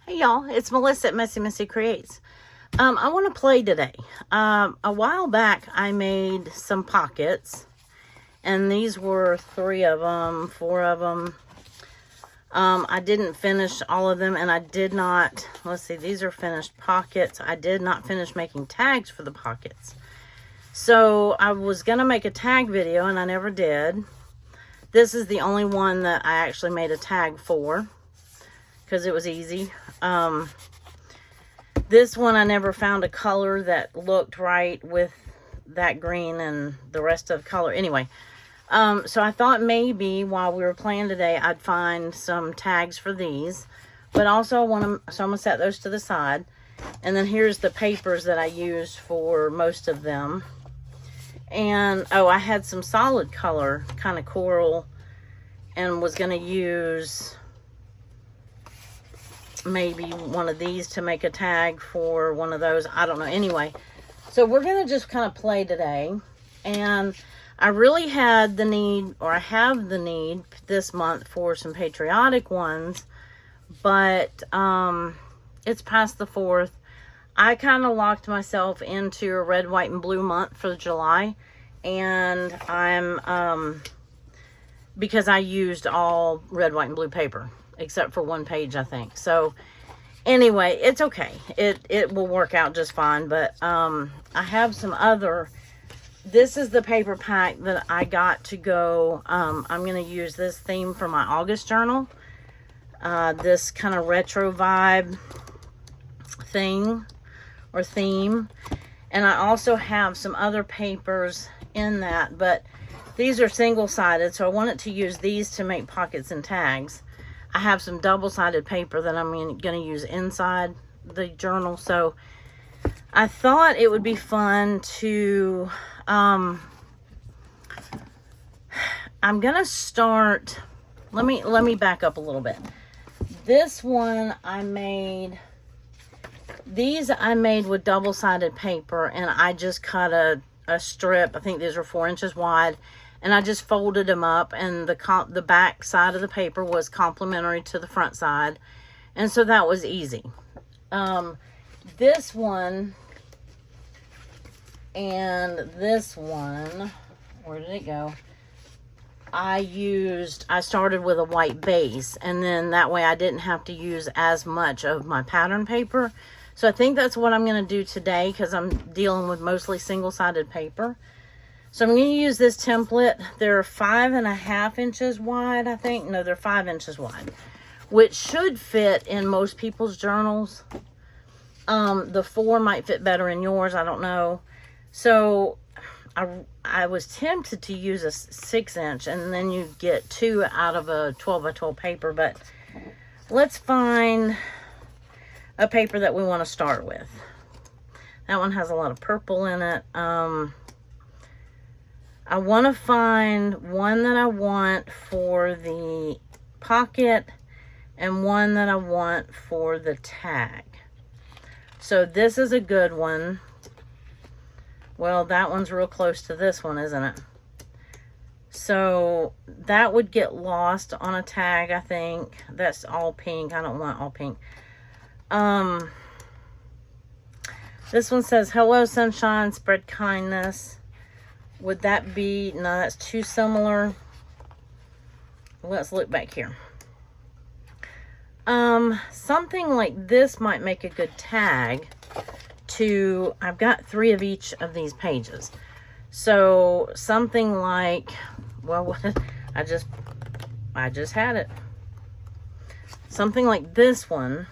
Hey y'all, it's Melissa at MessyMissy Creates. I want to play today. A while back I made some pockets, and these were 3 of them, 4 of them. I didn't finish all of them, and I did not, let's see, these are finished pockets. I did not finish making tags for the pockets. So I was going to make a tag video, and I never did. This is the only one that I actually made a tag for, because it was easy. This one I never found a color that looked right with that green and the rest of the color. Anyway, so I thought maybe while we were playing today, I'd find some tags for these. But also I want to, so I'm going to set those to the side. And then here's the papers that I used for most of them. And, oh, I had some solid color, kind of coral, and was going to use maybe one of these to make a tag for one of those. I don't know. Anyway, so we're going to just kind of play today. And I really had the need, or I have the need this month for some patriotic ones, but it's past the 4th. I kind of locked myself into a red, white, and blue month for July, and I'm because I used all red, white, and blue paper except for one page, I think. So anyway, it's okay. It will work out just fine. But I have some other. This is the paper pack that I got to go. I'm going to use this theme for my August journal. This kind of retro vibe thing or theme. And I also have some other papers in that, but these are single-sided, so I wanted to use these to make pockets and tags. I have some double-sided paper that I'm going to use inside the journal, so I thought it would be fun to, I'm going to start, let me back up a little bit. This one I made, these I made with double-sided paper, and I just cut a strip. I think these are 4 inches wide, and I just folded them up, and the back side of the paper was complementary to the front side, and so that was easy. This one and this one, where did it go? I started with a white base, and then that way I didn't have to use as much of my pattern paper. So I think that's what I'm going to do today, because I'm dealing with mostly single-sided paper. So I'm going to use this template. They're 5.5 inches wide, I think. No, they're 5 inches wide, which should fit in most people's journals. The 4 might fit better in yours. I don't know. So I was tempted to use a 6 inch, and then you get 2 out of a 12 by 12 paper. But let's find a paper that we want to start with. That one has a lot of purple in it. I want to find one that I want for the pocket and one that I want for the tag. So this is a good one. Well, that one's real close to this one, isn't it? So that would get lost on a tag, I think. That's all pink. I don't want all pink. This one says, "Hello, sunshine, spread kindness." Would that be, no, that's too similar. Let's look back here. Something like this might make a good tag to, I've got 3 of each of these pages. So something like, well, I just had it. Something like this one,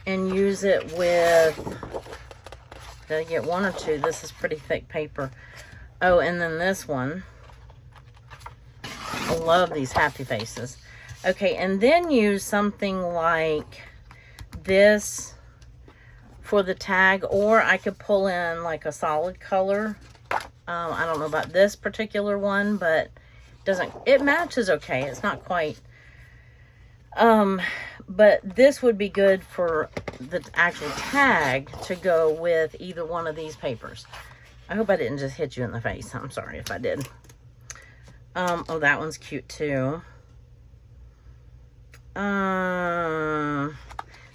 and use it with, did I get 1 or 2? This is pretty thick paper. Oh, and then this one. I love these happy faces. Okay, and then use something like this for the tag, or I could pull in like a solid color. I don't know about this particular one, but it matches okay. It's not quite. But this would be good for the actual tag to go with either one of these papers. I hope I didn't just hit you in the face. I'm sorry if I did. Oh, that one's cute too. I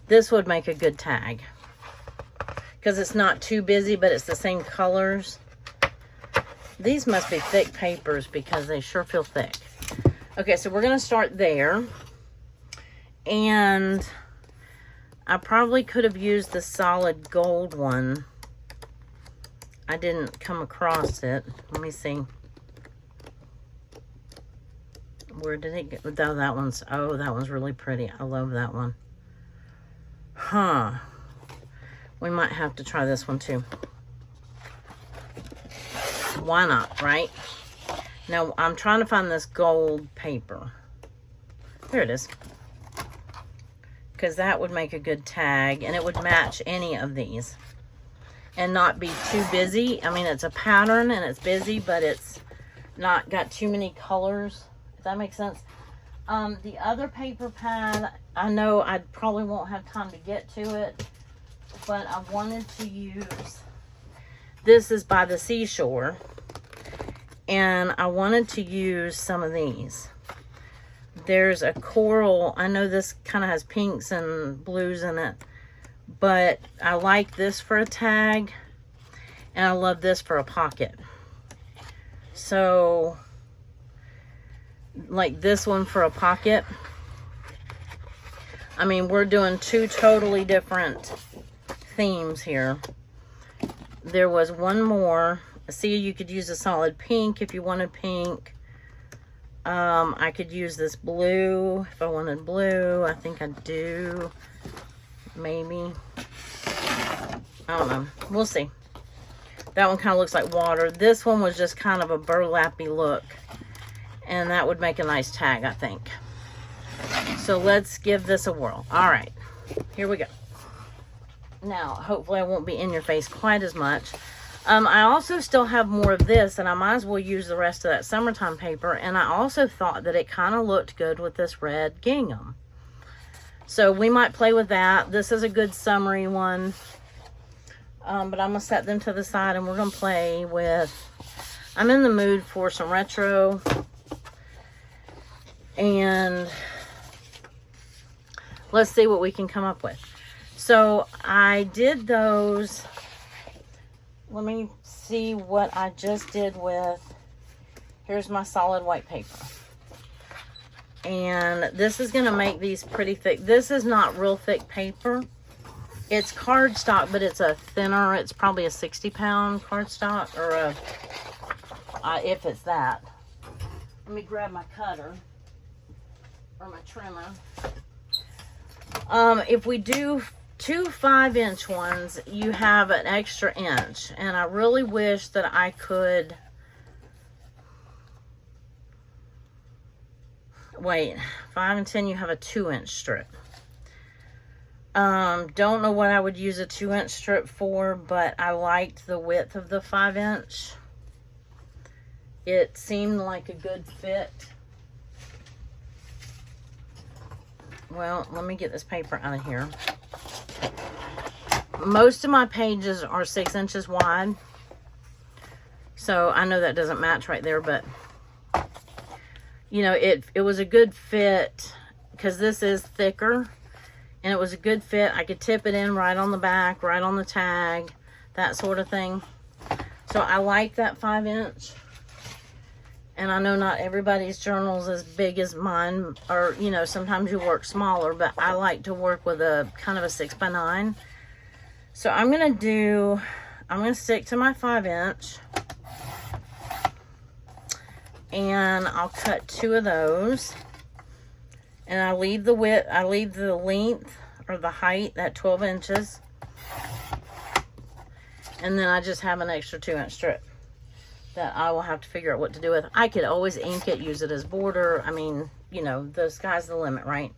This would make a good tag. Because it's not too busy, but it's the same colors. These must be thick papers because they sure feel thick. Okay, so we're going to start there. And I probably could have used the solid gold one. I didn't come across it. Let me see. Where did it go? Oh, that one's really pretty. I love that one. Huh. We might have to try this one too. Why not, right? Now, I'm trying to find this gold paper. There it is. Because that would make a good tag, and it would match any of these. And not be too busy. I mean, it's a pattern, and it's busy, but it's not got too many colors. If that makes sense. The other paper pad, I know I probably won't have time to get to it, but I wanted to use, this is by the seashore, and I wanted to use some of these. There's a coral, I know this kind of has pinks and blues in it, but I like this for a tag, and I love this for a pocket. So, like this one for a pocket. I mean, we're doing two totally different themes here. There was one more. See, you could use a solid pink if you wanted pink. I could use this blue if I wanted blue. I think I do. Maybe. I don't know. We'll see. That one kind of looks like water. This one was just kind of a burlappy look. And that would make a nice tag, I think. So let's give this a whirl. All right. Here we go. Now, hopefully I won't be in your face quite as much. I also still have more of this, and I might as well use the rest of that summertime paper. And I also thought that it kind of looked good with this red gingham. So we might play with that. This is a good summery one. But I'm going to set them to the side, and we're going to play with... I'm in the mood for some retro. And let's see what we can come up with. So I did those... Let me see what I just did with, here's my solid white paper. And this is going to make these pretty thick. This is not real thick paper. It's cardstock, but it's a thinner, it's probably a 60-pound cardstock, or a, if it's that. Let me grab my cutter, or my trimmer. If we do 2 5-inch ones, you have an extra inch, and I really wish that I could wait. 5 and 10, you have a 2-inch strip. Don't know what I would use a 2-inch strip for, but I liked the width of the 5-inch. It seemed like a good fit. Well, let me get this paper out of here. Most of my pages are 6 inches wide. So I know that doesn't match right there, but you know, it was a good fit because this is thicker, and it was a good fit. I could tip it in right on the back, right on the tag, that sort of thing. So I like that 5-inch. And I know not everybody's journal is as big as mine, or, you know, sometimes you work smaller, but I like to work with a kind of a 6x9. So I'm going to stick to my 5-inch. And I'll cut 2 of those. And I leave the width, I leave the length or the height at 12 inches. And then I just have an extra 2-inch strip that I will have to figure out what to do with. I could always ink it, use it as border. I mean, you know, the sky's the limit, right?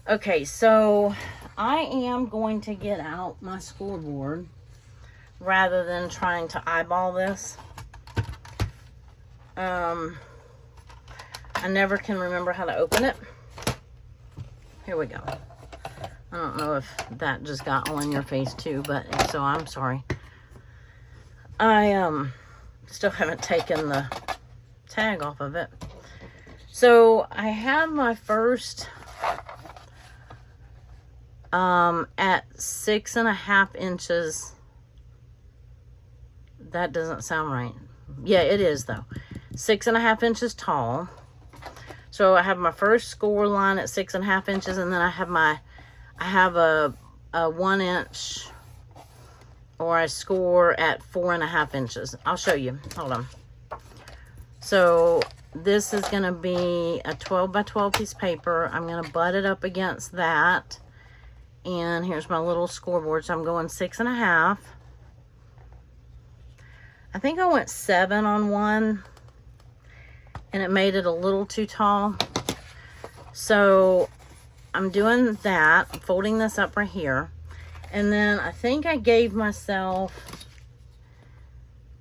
Okay, so I am going to get out my scoreboard rather than trying to eyeball this. I never can remember how to open it. Here we go. I don't know if that just got all in your face too, but if so, I'm sorry. I still haven't taken the tag off of it. So I have my first at 6.5 inches. That doesn't sound right. Yeah, it is though. 6.5 inches tall. So I have my first score line at 6.5 inches, and then I have a 1 inch, or I score at 4.5 inches. I'll show you. Hold on. So this is going to be a 12 by 12 piece of paper. I'm going to butt it up against that. And here's my little scoreboard. So I'm going 6.5. I think I went 7 on one, and it made it a little too tall. So I'm doing that, I'm folding this up right here. And then I think I gave myself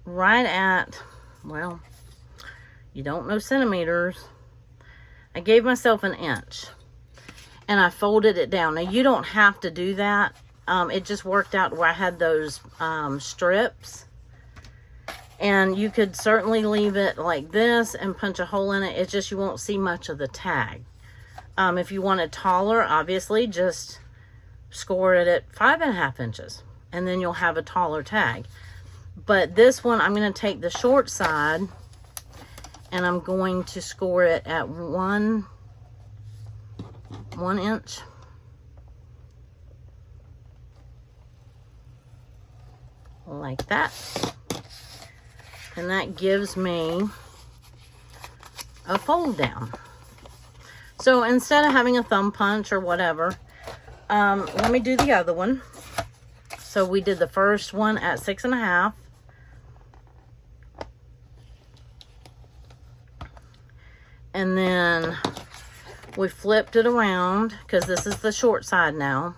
right at, well, you don't know centimeters. I gave myself 1 inch, and I folded it down. Now you don't have to do that. It just worked out where I had those strips. And you could certainly leave it like this and punch a hole in it. It's just you won't see much of the tag. If you want it taller, obviously just score it at 5.5 inches. And then you'll have a taller tag. But this one, I'm going to take the short side, and I'm going to score it at 1 inch. Like that. And that gives me a fold down. So instead of having a thumb punch or whatever, let me do the other one. So we did the first one at 6.5. And then we flipped it around, because this is the short side now,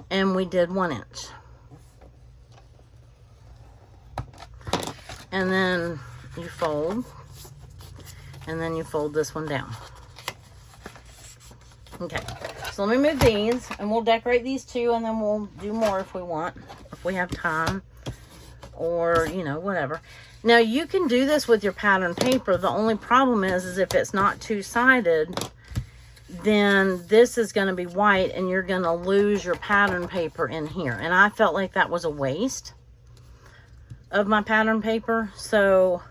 and we did 1 inch. And then you fold, and then you fold this one down. Okay, so let me move these, and we'll decorate these too, and then we'll do more if we want, if we have time, or, you know, whatever. Now, you can do this with your pattern paper. The only problem is if it's not two-sided, then this is going to be white, and you're going to lose your pattern paper in here. And I felt like that was a waste of my pattern paper, so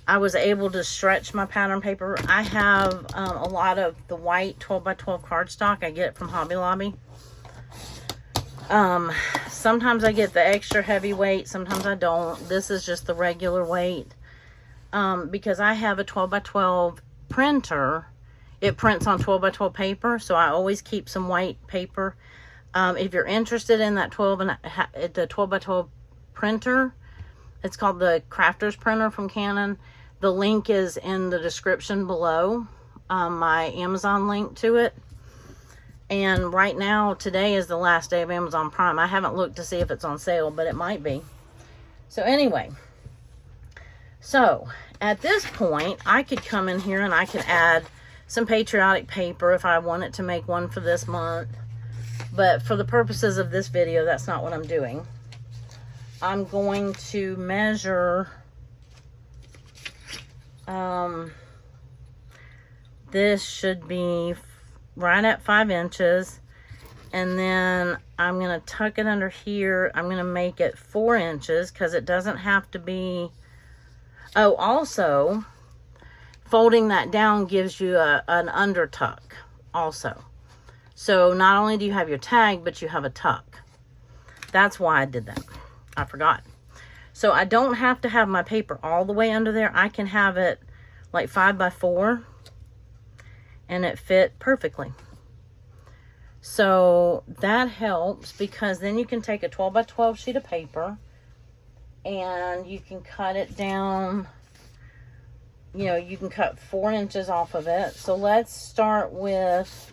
I was able to stretch my pattern paper. I have a lot of the white 12 by 12 cardstock. I get it from Hobby Lobby. Sometimes I get the extra heavy weight, sometimes I don't. This is just the regular weight, because I have a 12 by 12 printer. It prints on 12 by 12 paper, so I always keep some white paper. If you're interested in that the 12 by 12 printer, it's called the Crafter's printer from Canon. The link is in the description below, my Amazon link to it. And right now, today is the last day of Amazon Prime. I haven't looked to see if it's on sale, but it might be. So anyway, so at this point, I could come in here and I could add some patriotic paper if I wanted to make one for this month. But for the purposes of this video, that's not what I'm doing. I'm going to measure, this should be right at 5 inches, and then I'm going to tuck it under here. I'm going to make it 4 inches, because it doesn't have to be, oh, also, folding that down gives you an under tuck also. So not only do you have your tag, but you have a tuck. That's why I did that. I forgot. So I don't have to have my paper all the way under there. I can have it like 5 by 4, and it fit perfectly. So that helps, because then you can take a 12 by 12 sheet of paper and you can cut it down. You know, you can cut 4 inches off of it. So let's start with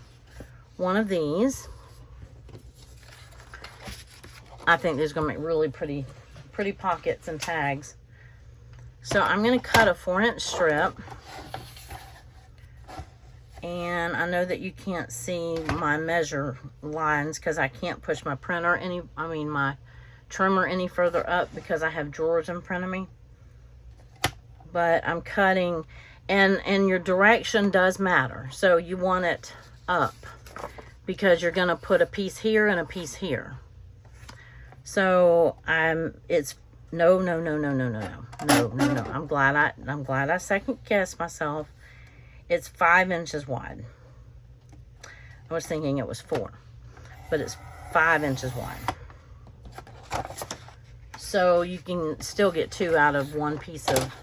one of these. I think these are going to make really pretty pockets and tags. So I'm going to cut a 4-inch strip. And I know that you can't see my measure lines because I can't push my printer my trimmer any further up, because I have drawers in front of me. But I'm cutting, and your direction does matter. So you want it up, because you're going to put a piece here and a piece here. So it's no. I'm glad I second guessed myself. It's 5 inches wide. I was thinking it was 4, but it's 5 inches wide. So you can still get 2 out of 1 piece of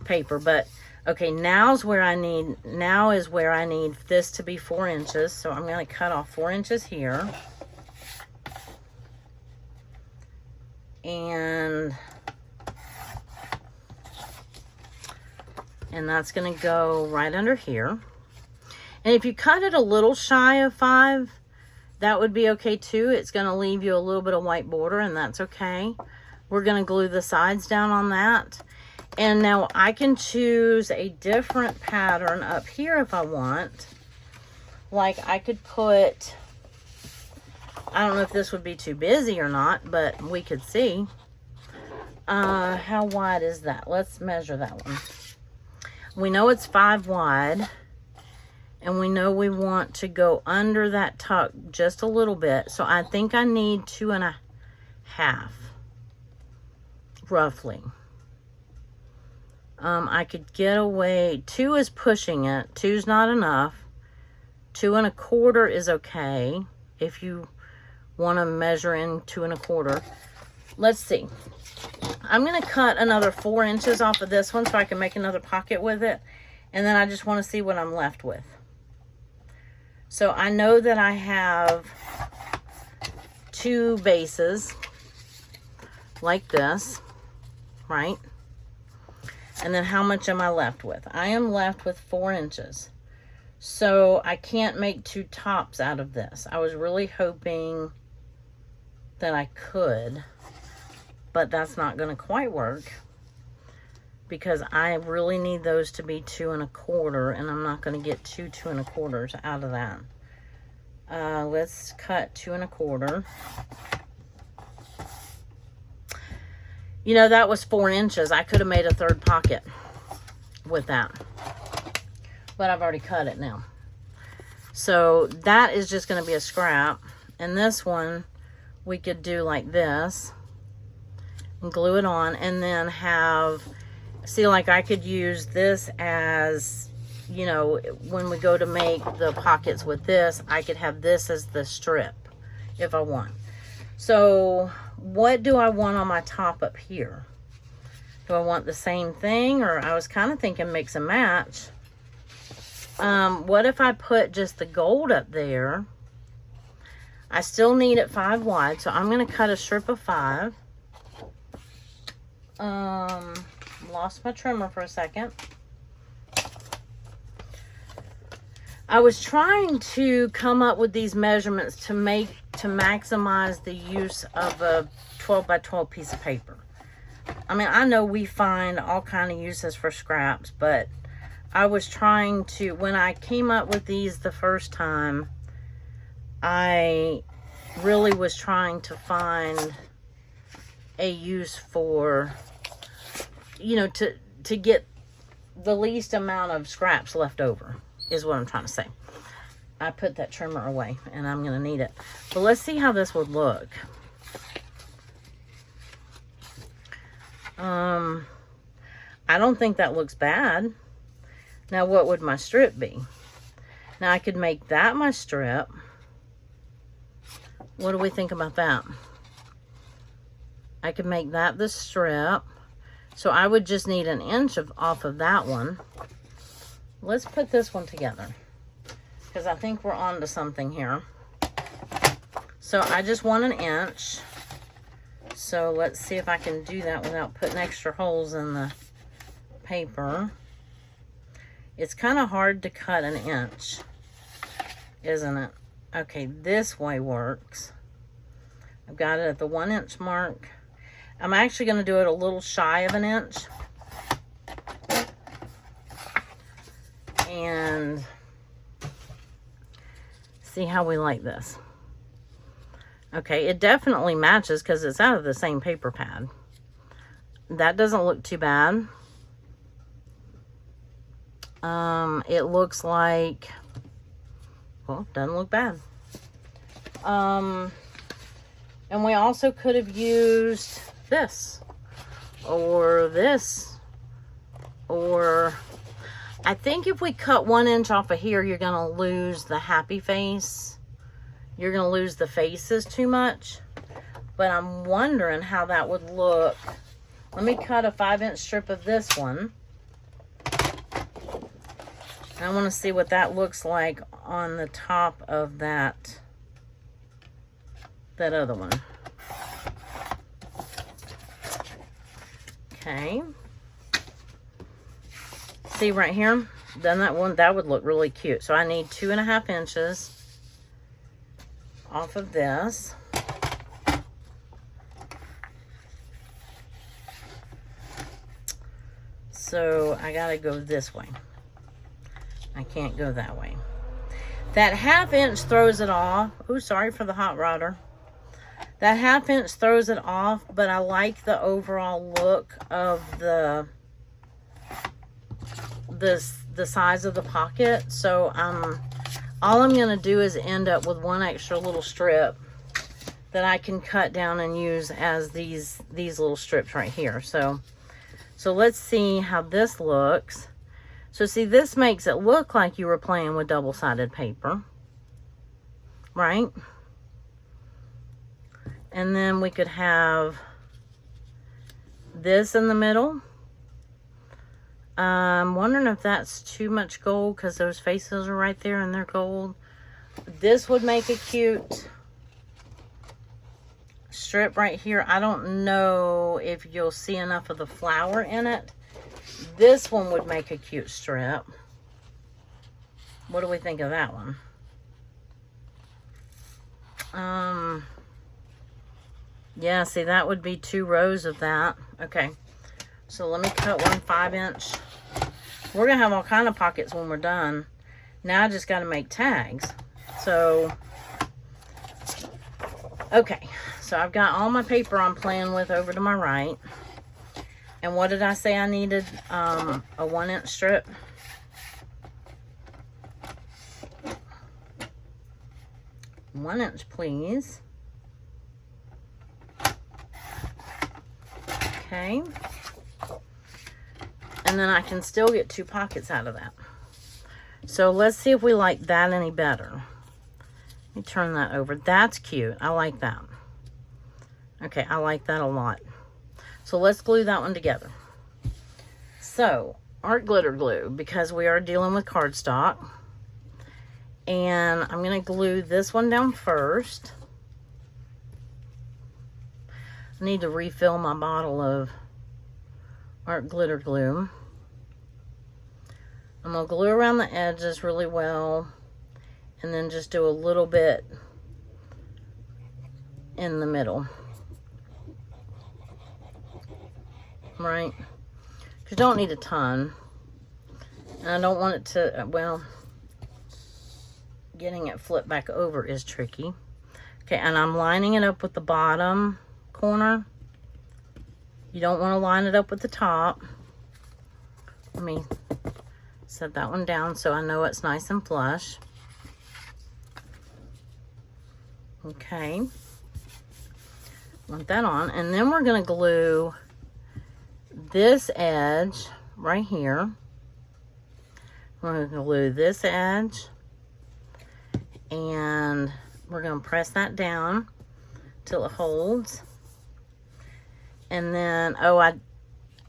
paper, but okay, now is where I need this to be 4 inches. So I'm going to cut off 4 inches here. And that's going to go right under here. And if you cut it a little shy of 5, that would be okay too. It's going to leave you a little bit of white border, and that's okay. We're going to glue the sides down on that. And now I can choose a different pattern up here if I want. Like I could put, I don't know if this would be too busy or not, but we could see. How wide is that? Let's measure that one. We know it's 5 wide. And we know we want to go under that tuck just a little bit. So I think I need 2.5, roughly. I could get away. 2 is pushing it. 2's not enough. 2.25 is okay if you want to measure in 2.25. Let's see. I'm going to cut another 4 inches off of this one so I can make another pocket with it. And then I just want to see what I'm left with. So I know that I have 2 bases like this, right? And then how much am I left with? I am left with 4 inches. So I can't make 2 tops out of this. I was really hoping that I could, but that's not going to quite work because I really need those to be 2.25, and I'm not going to get 2 2.25s out of that. Let's cut 2.25. You know, that was 4 inches. I could have made a 3rd pocket with that. But I've already cut it now. So that is just going to be a scrap. And this one, we could do like this. And glue it on. And then have, see, like I could use this as, you know, when we go to make the pockets with this, I could have this as the strip if I want. So what do I want on my top up here? Do I want the same thing? Or I was kind of thinking mix and match. What if I put just the gold up there? I still need it 5 wide, so I'm going to cut a strip of 5. Lost my trimmer for a second. I was trying to come up with these measurements to maximize the use of a 12 by 12 piece of paper. I mean, I know we find all kind of uses for scraps, but I was trying to, when I came up with these the first time, I really was trying to find a use for, you know, to get the least amount of scraps left over, is what I'm trying to say. I put that trimmer away, and I'm going to need it. But let's see how this would look. I don't think that looks bad. Now, what would my strip be? Now, I could make that my strip. What do we think about that? I could make that the strip. So I would just need 1 inch off of that one. Let's put this one together, because I think we're on to something here. So I just want 1 inch. So let's see if I can do that without putting extra holes in the paper. It's kind of hard to cut 1 inch, isn't it? Okay, this way works. I've got it at the 1 inch mark. I'm actually going to do it a little shy of 1 inch. And see how we like this. Okay, it definitely matches because it's out of the same paper pad. That doesn't look too bad. It looks like, Well, doesn't look bad. And we also could have used this. Or this. Or... I think if we cut 1 inch off of here, you're going to lose the happy face. You're going to lose the faces too much. But I'm wondering how that would look. Let me cut a 5-inch strip of this one. I want to see what that looks like on the top of that other one. Okay. See right here? Then that would look really cute. So I need 2.5 inches off of this. So I gotta go this way. I can't go that way. That 1/2 inch throws it off. Oh, sorry for the hot rodder. That 1/2 inch throws it off, but I like the overall look of the size of the pocket. So all I'm gonna do is end up with 1 extra little strip that I can cut down and use as these little strips right here. So let's see how this looks. So see, this makes it look like you were playing with double-sided paper, right? And then we could have this in the middle. I'm wondering if that's too much gold because those faces are right there and they're gold. This would make a cute strip right here. I don't know if you'll see enough of the flower in it. This one would make a cute strip. What do we think of that one? Yeah, see, that would be 2 rows of that. Okay, so let me cut 1 5-inch. We're gonna have all kind of pockets when we're done. Now I just got to make tags. So, okay, so I've got all my paper I'm playing with over to my right. And what did I say I needed? A 1-inch strip. One inch, please. Okay. And then I can still get 2 pockets out of that. So let's see if we like that any better. Let me turn that over. That's cute. I like that. Okay, I like that a lot. So let's glue that one together. So, art glitter glue, because we are dealing with cardstock. And I'm going to glue this one down first. I need to refill my bottle of art glitter glue. I'm going to glue around the edges really well. And then just do a little bit in the middle. Right? You don't need a ton. And I don't want it to, well, getting it flipped back over is tricky. Okay, and I'm lining it up with the bottom corner. You don't want to line it up with the top. Let me set that one down so I know it's nice and flush. Okay. Want that on. And then we're going to glue this edge right here. We're going to glue this edge. And we're going to press that down till it holds. And then,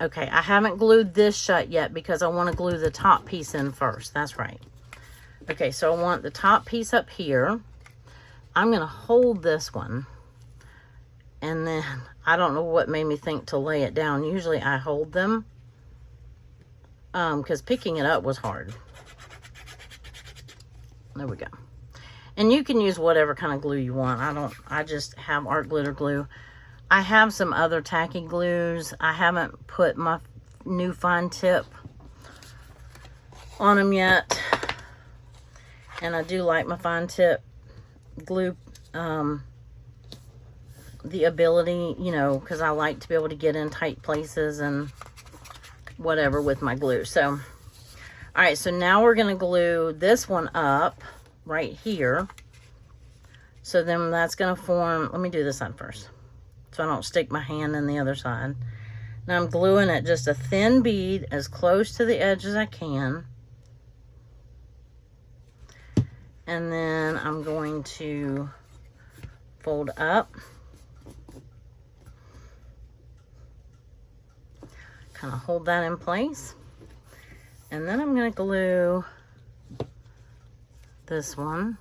okay, I haven't glued this shut yet because I want to glue the top piece in first. That's right. Okay, so I want the top piece up here. I'm going to hold this one. And then, I don't know what made me think to lay it down. Usually I hold them. Because picking it up was hard. There we go. And you can use whatever kind of glue you want. I just have art glitter glue. I have some other tacky glues. I haven't put my new fine tip on them yet. And I do like my fine tip glue. The ability, you know, because I like to be able to get in tight places and whatever with my glue. So, all right, so now we're going to glue this one up right here. So then that's going to form, let me do this side first, so I don't stick my hand in the other side. Now I'm gluing it just a thin bead as close to the edge as I can. And then I'm going to fold up. Kind of hold that in place. And then I'm going to glue this one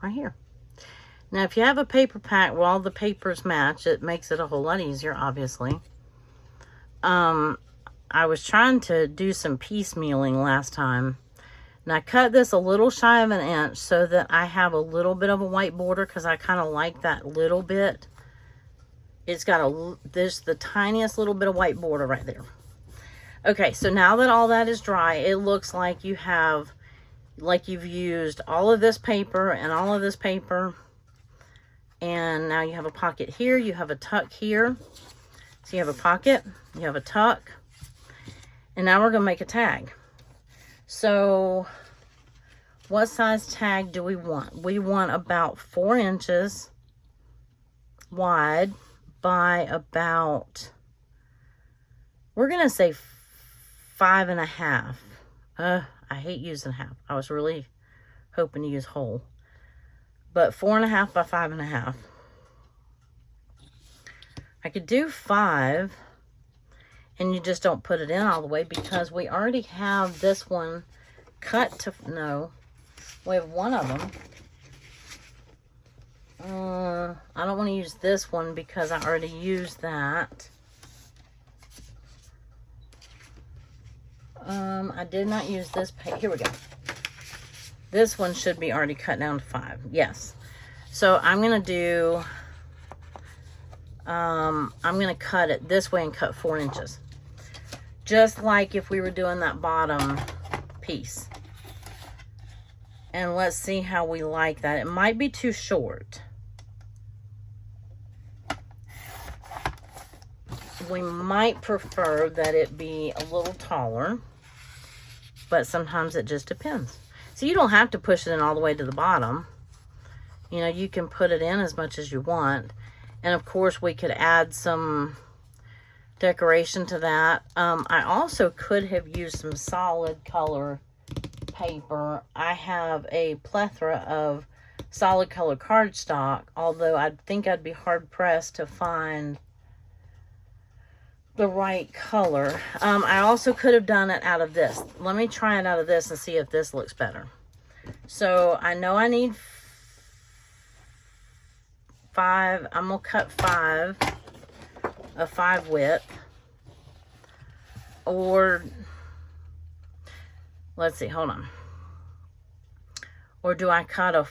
right here. Now, if you have a paper pack where all the papers match, it makes it a whole lot easier, obviously. I was trying to do some piecemealing last time. And I cut this a little shy of an inch so that I have a little bit of a white border, because I kind of like that little bit. It's got there's the tiniest little bit of white border right there. Okay, so now that all that is dry, it looks like you have, like you've used all of this paper and all of this paper. And now you have a pocket here, you have a tuck here. So you have a pocket, you have a tuck. And now we're gonna make a tag. So what size tag do we want? We want about 4 inches wide by about, we're gonna say 5.5. I hate using half. I was really hoping to use whole. But 4.5 by 5.5. I could do 5, and you just don't put it in all the way, because we already have this one cut to, no, we have one of them. I don't want to use this one because I already used that. I did not use this page. Here we go. This one should be already cut down to 5. Yes. So I'm going to do, I'm going to cut it this way and cut 4 inches. Just like if we were doing that bottom piece. And let's see how we like that. It might be too short. We might prefer that it be a little taller. But sometimes it just depends. So you don't have to push it in all the way to the bottom. You know, you can put it in as much as you want. And of course we could add some decoration to that. I also could have used some solid color paper. I have a plethora of solid color cardstock, although I think I'd be hard pressed to find the right color. I also could have done it out of this. Let me try it out of this and see if this looks better. So I know I need 5. I'm gonna cut 5, a 5 width, or let's see, hold on. Or do I cut a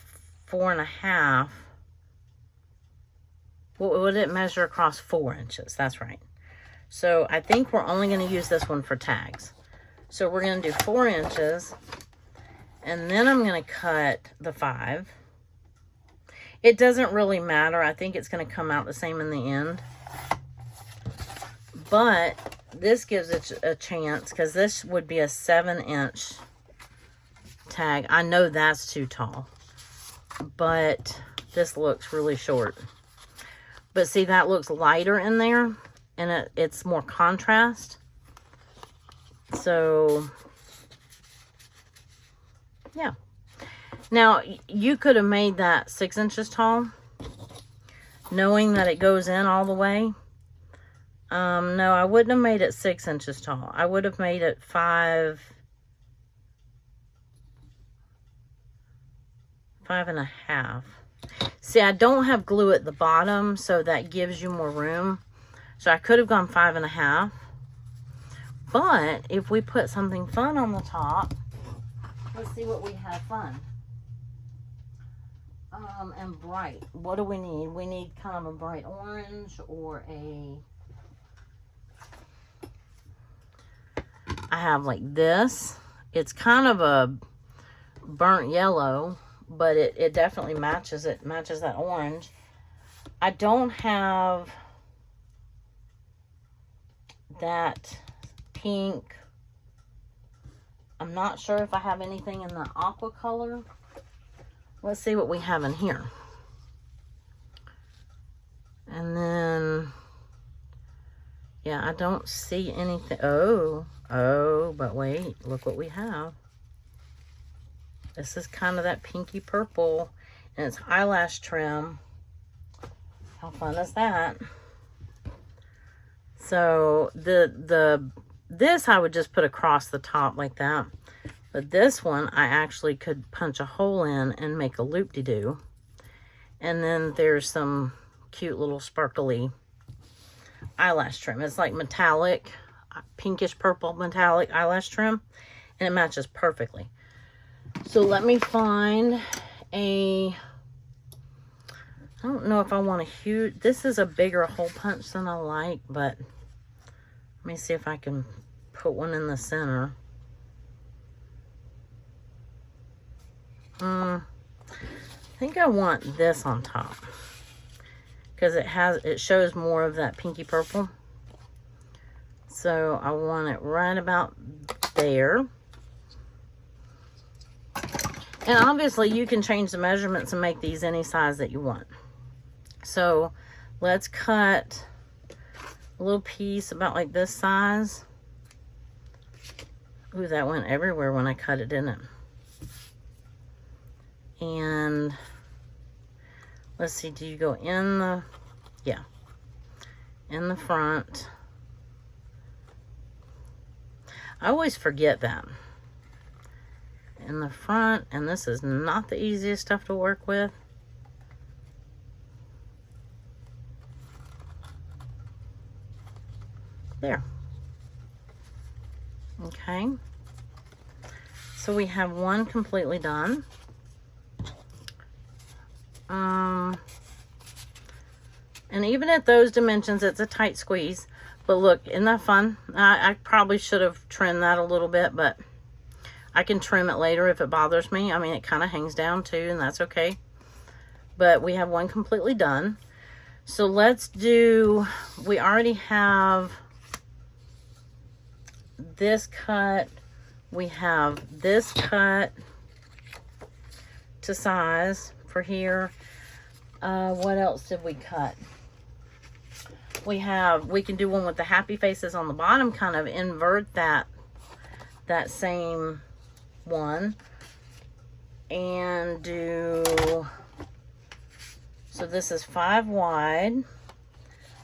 4.5? What would it measure across 4 inches? That's right. So I think we're only going to use this one for tags. So we're going to do 4 inches. And then I'm going to cut the 5. It doesn't really matter. I think it's going to come out the same in the end. But this gives it a chance, because this would be a 7-inch tag. I know that's too tall. But this looks really short. But see, that looks lighter in there. And it's more contrast. So, yeah. Now, you could have made that 6 inches tall, knowing that it goes in all the way. No, I wouldn't have made it 6 inches tall. I would have made it 5.5. See, I don't have glue at the bottom, so that gives you more room. So I could have gone 5.5. But if we put something fun on the top, let's see what we have fun. And bright. What do we need? We need kind of a bright orange, or I have like this. It's kind of a burnt yellow, but it definitely matches it. Matches that orange. I don't have that pink I'm not sure if I have anything in the aqua color. Let's see what we have in here. And then, yeah, I don't see anything. Oh, but wait, look what we have. This is kind of that pinky purple, and it's eyelash trim. How fun is that? So this I would just put across the top like that. But this one I actually could punch a hole in and make a loop-de-doo. And then there's some cute little sparkly eyelash trim. It's like metallic, pinkish purple metallic eyelash trim, and it matches perfectly. So let me find I don't know if I want a huge, this is a bigger hole punch than I like, but let me see if I can put one in the center. I think I want this on top because it shows more of that pinky purple. So I want it right about there. And obviously you can change the measurements and make these any size that you want. So let's cut a little piece about like this size. Ooh, that went everywhere when I cut it, didn't it? And let's see, do you go in the, yeah, in the front. I always forget that. In the front, and this is not the easiest stuff to work with. There. Okay. So we have one completely done. And even at those dimensions, it's a tight squeeze. But look, isn't that fun? I probably should have trimmed that a little bit, but I can trim it later if it bothers me. I mean, it kind of hangs down too, and that's okay. But we have one completely done. So let's do, we already have this cut. We have this cut to size for here. What else did we cut? We can do one with the happy faces on the bottom, kind of invert that same one, and do, so this is 5 wide.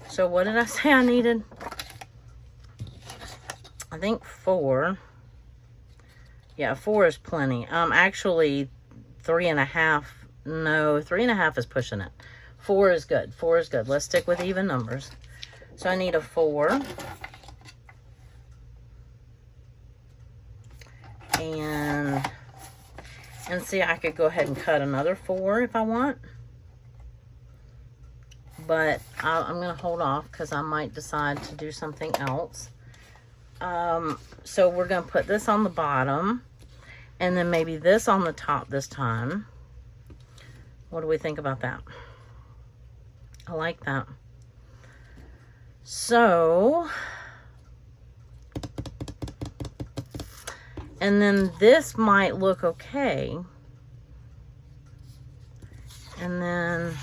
So what did I say I needed? I think 4. Yeah, 4 is plenty. Actually 3.5. No, 3.5 is pushing it. 4 is good. 4 is good. Let's stick with even numbers. So I need a 4. And see, I could go ahead and cut another 4 if I want. But I'm going to hold off because I might decide to do something else. So we're going to put this on the bottom. And then maybe this on the top this time. What do we think about that? I like that. So, and then this might look okay. And then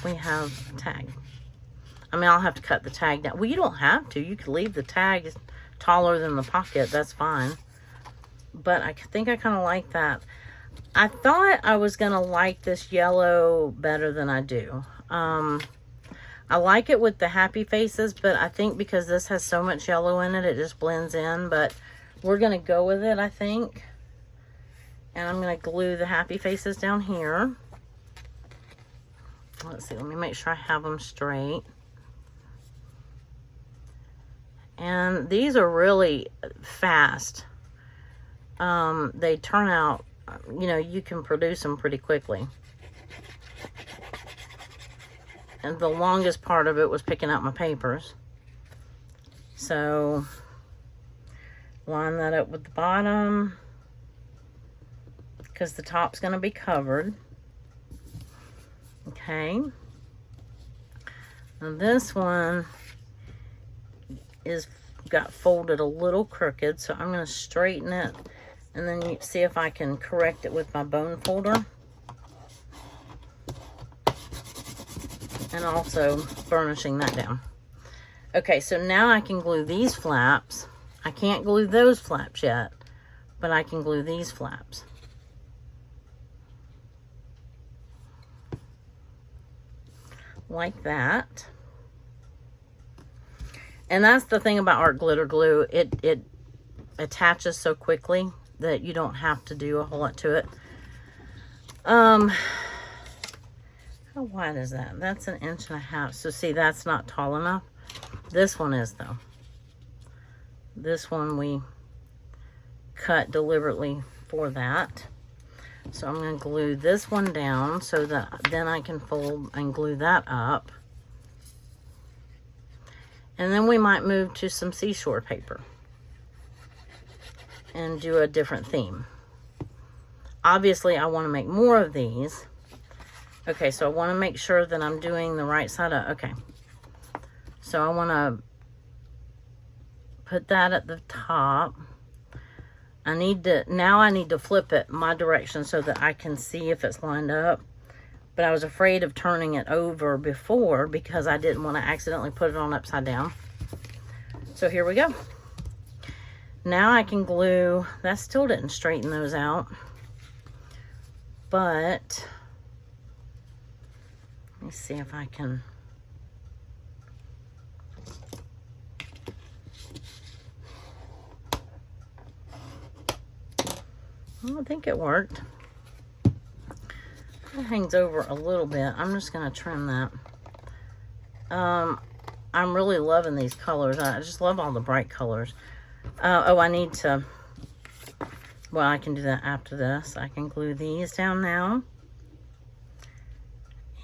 we have tag. I mean, I'll have to cut the tag down. Well, you don't have to. You could leave the tag taller than the pocket. That's fine. But I think I kind of like that. I thought I was going to like this yellow better than I do. I like it with the happy faces, but I think because this has so much yellow in it, it just blends in. But we're going to go with it, I think. And I'm going to glue the happy faces down here. Let's see, let me make sure I have them straight. And these are really fast. They turn out, you know, you can produce them pretty quickly. And the longest part of it was picking out my papers. So, line that up with the bottom, because the top's going to be covered. Okay. Now this one got folded a little crooked, so I'm going to straighten it And then you see if I can correct it with my bone folder. And also burnishing that down. Okay, so now I can glue these flaps. I can't glue those flaps yet, but I can glue these flaps. Like that. And that's the thing about art glitter glue. It attaches so quickly that you don't have to do a whole lot to it. How wide is that? That's 1.5 inches. So see, that's not tall enough. This one is though. This one we cut deliberately for that. So I'm going to glue this one down so that then I can fold and glue that up. And then we might move to some seashore paper and do a different theme. Obviously, I want to make more of these. Okay, so I want to make sure that I'm doing the right side up. Okay. So I want to put that at the top. Now I need to flip it my direction so that I can see if it's lined up. But I was afraid of turning it over before because I didn't want to accidentally put it on upside down. So here we go. Now I can glue. That still didn't straighten those out. But let me see if I can. Well, I think it worked. It hangs over a little bit. I'm just going to trim that. I'm really loving these colors. I just love all the bright colors. Oh, I need to... Well, I can do that after this. I can glue these down now.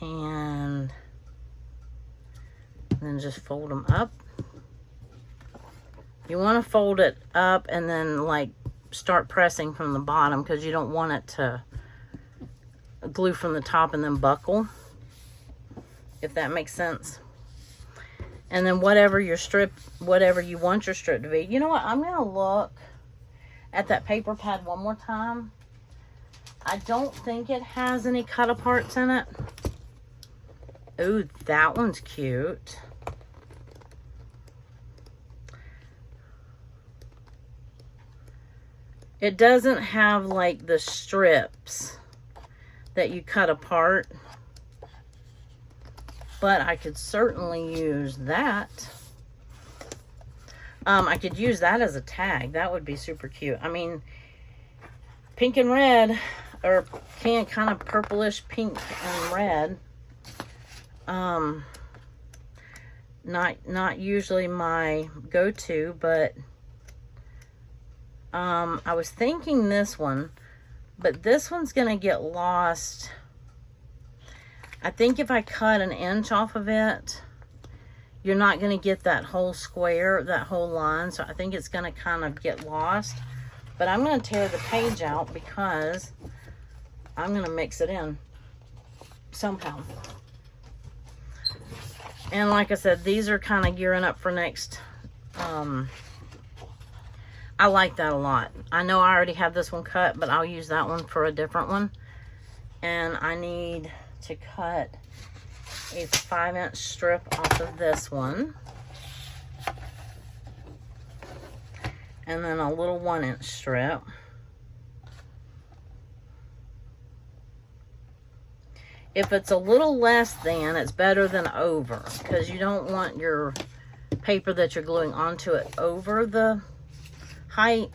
And then just fold them up. You want to fold it up and then like start pressing from the bottom because you don't want it to glue from the top and then buckle, if that makes sense. And then whatever your strip, whatever you want your strip to be. You know what? I'm going to look at that paper pad one more time. I don't think it has any cut aparts in it. Ooh, that one's cute. It doesn't have like the strips that you cut apart, but I could certainly use that. I could use that as a tag. That would be super cute. I mean, pink and red, or kind of purplish pink and red. Not usually my go-to, but I was thinking this one, but this one's gonna get lost. I think if I cut 1 inch off of it, you're not gonna get that whole square, that whole line. So I think it's gonna kind of get lost. But I'm gonna tear the page out because I'm gonna mix it in somehow. And like I said, these are kind of gearing up for next. I like that a lot. I know I already have this one cut, but I'll use that one for a different one. And I need to cut a 5-inch strip off of this one. And then a little 1-inch strip. If it's a little less than, it's better than over, because you don't want your paper that you're gluing onto it over the height.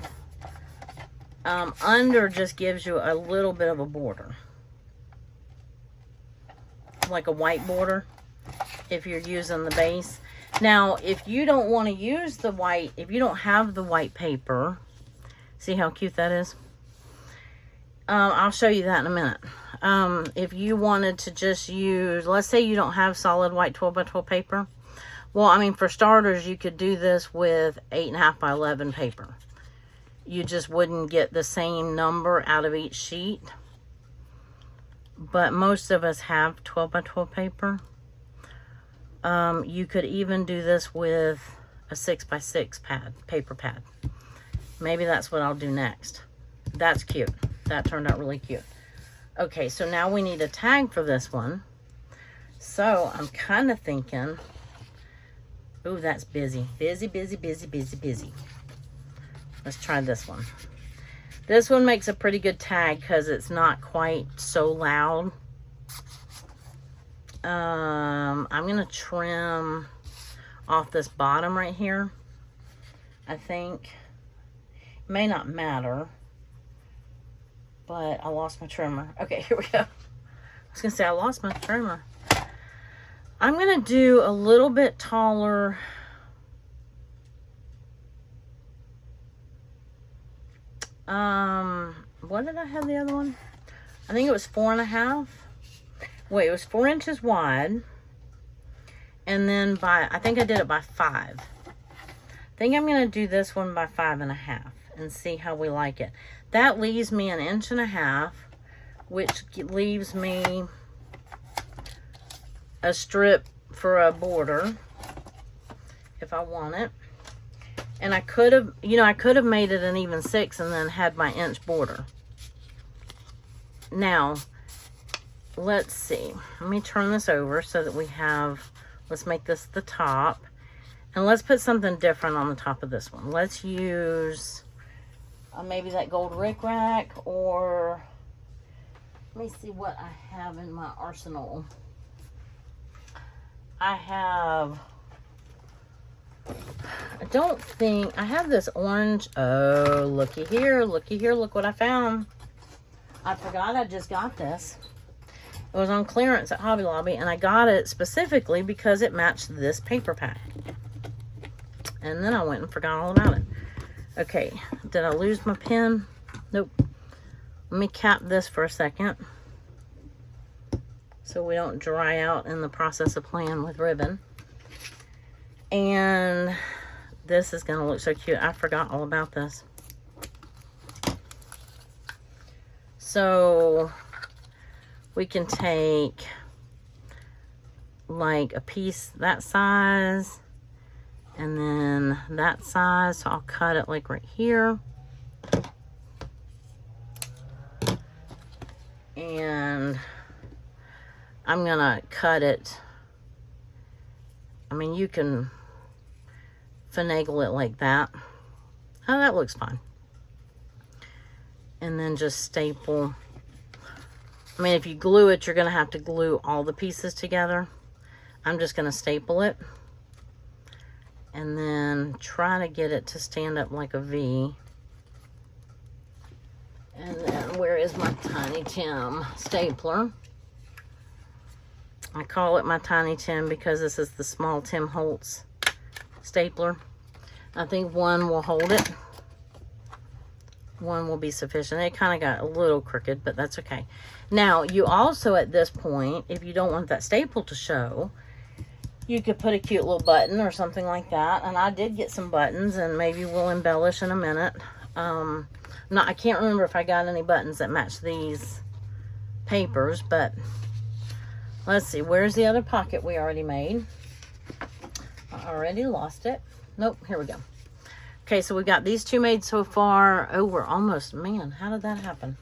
Under just gives you a little bit of a border, like a white border if you're using the base. Now, if you don't want to use the white, if you don't have the white paper, see how cute that is? I'll show you that in a minute. If you wanted to just use, let's say you don't have solid white 12x12 paper. Well, I mean, for starters, you could do this with 8.5x11 paper. You just wouldn't get the same number out of each sheet. But most of us have 12x12 paper. You could even do this with a 6x6 pad, paper pad. Maybe that's what I'll do next. That's cute. That turned out really cute. Okay, so now we need a tag for this one. So I'm kind of thinking, ooh, that's busy. Busy, busy, busy, busy, busy. Let's try this one. This one makes a pretty good tag because it's not quite so loud. I'm going to trim off this bottom right here. I think it may not matter, but I lost my trimmer. Okay, here we go. I was going to say I lost my trimmer. I'm going to do a little bit taller. What did I have the other one? I think it was 4.5. Wait, it was 4 inches wide. And then I think I did it by 5. I think I'm going to do this one by 5.5 and see how we like it. That leaves me 1.5 inches, which leaves me a strip for a border if I want it. And I could have, you know, I could have made it an even 6 and then had my inch border. Now, let's see. Let me turn this over so that we have, let's make this the top. And let's put something different on the top of this one. Let's use maybe that gold rickrack, or let me see what I have in my arsenal. I have, I don't think, I have this orange. Oh, looky here, look what I found. I forgot I just got this. It was on clearance at Hobby Lobby, and I got it specifically because it matched this paper pack. And then I went and forgot all about it. Okay, did I lose my pen? Nope. Let me cap this for a second so we don't dry out in the process of playing with ribbon. And this is gonna look so cute. I forgot all about this. So we can take like a piece that size and then that size. So I'll cut it like right here. And I'm gonna cut it. I mean, you can finagle it like that. Oh, that looks fine. And then just staple. I mean, if you glue it, you're gonna have to glue all the pieces together. I'm just gonna staple it. And then try to get it to stand up like a V. And then, where is my Tiny Tim stapler? I call it my Tiny Tim because this is the small Tim Holtz stapler. I think one will hold it. One will be sufficient. It kind of got a little crooked, but that's okay. Now, you also, at this point, if you don't want that staple to show, you could put a cute little button or something like that. And I did get some buttons, and maybe we'll embellish in a minute. I can't remember if I got any buttons that match these papers, but let's see. Where's the other pocket we already made? I already lost it. Nope, here we go. Okay, so we got these two made so far. Oh, we're almost, man, how did that happen?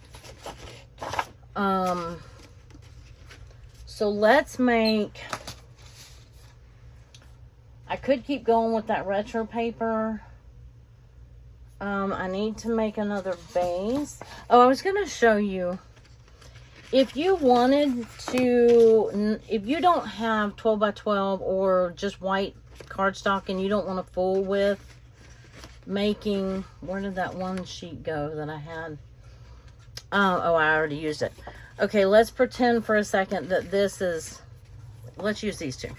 So let's make, I could keep going with that retro paper. I need to make another base. Oh, I was going to show you. If you wanted to, if you don't have 12 by 12 or just white cardstock and you don't want to fool with making, where did that one sheet go that I had? Oh, I already used it. Okay, let's pretend for a second that this is, let's use these two.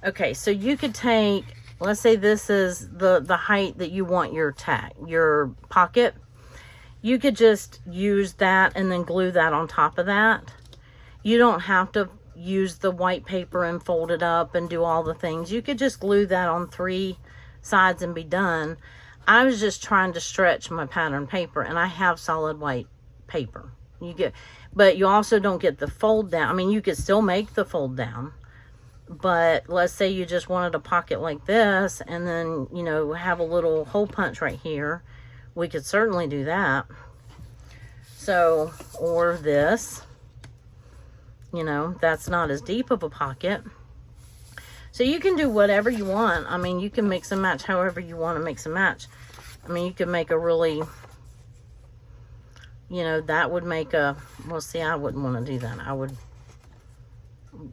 Okay, so you could take, let's say this is the height that you want your tag, your pocket. You could just use that and then glue that on top of that. You don't have to use the white paper and fold it up and do all the things. You could just glue that on 3 sides and be done. I was just trying to stretch my pattern paper, and I have solid white paper. But you also don't get the fold down. I mean, you could still make the fold down, but let's say you just wanted a pocket like this and then, you know, have a little hole punch right here. We could certainly do that. So, or this, you know, that's not as deep of a pocket. So you can do whatever you want. I mean, you can mix and match however you want to mix and match. I mean, you can make a really, you know, that would make a, well, see, I wouldn't want to do that. I would